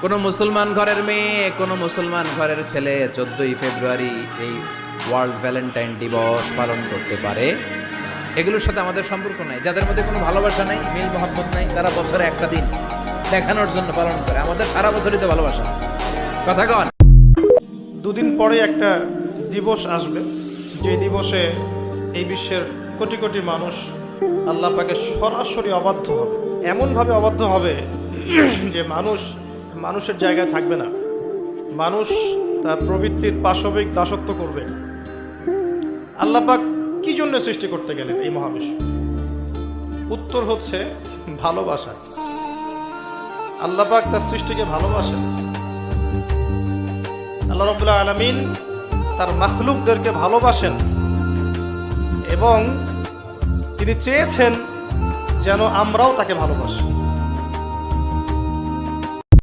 কোনো মুসলমান ঘরের মেয়ে, কোনো মুসলমান ঘরের ছেলে 14ই ফেব্রুয়ারি এই ওয়ার্ল্ড ভ্যালেন্টাইন দিবস পালন করতে পারে। এগুলোর সাথে আমাদের সম্পর্ক নাই। যাদের মধ্যে কোনো ভালোবাসা নাই, মিল মহব্বত নাই, তারা বছরে একটা দিন দেখানোর জন্য পালন করে। আমাদের সারা বছরই তো ভালোবাসা। কথা কন। দুদিন পরে একটা দিবস আসবে, যে দিবসে এই বিশ্বের কোটি কোটি মানুষ আল্লাহ পাকে সরাসরি অবাধ্য হবে। এমনভাবে অবাধ্য হবে যে মানুষের জায়গায় থাকবে না। মানুষ তার প্রবৃত্তির পাশবিক দাসত্ব করবে। আল্লাহ পাক কি জন্য সৃষ্টি করতে গেলেন এই মহাবিশ্ব? উত্তর হচ্ছে ভালোবাসা। আল্লাহ পাক তার সৃষ্টিকে ভালোবাসেন। আল্লাহ রাব্বুল আলামিন তার মাখলুকদেরকে ভালোবাসেন এবং তিনি চেয়েছেন যেন আমরাও তাকে ভালোবাসি।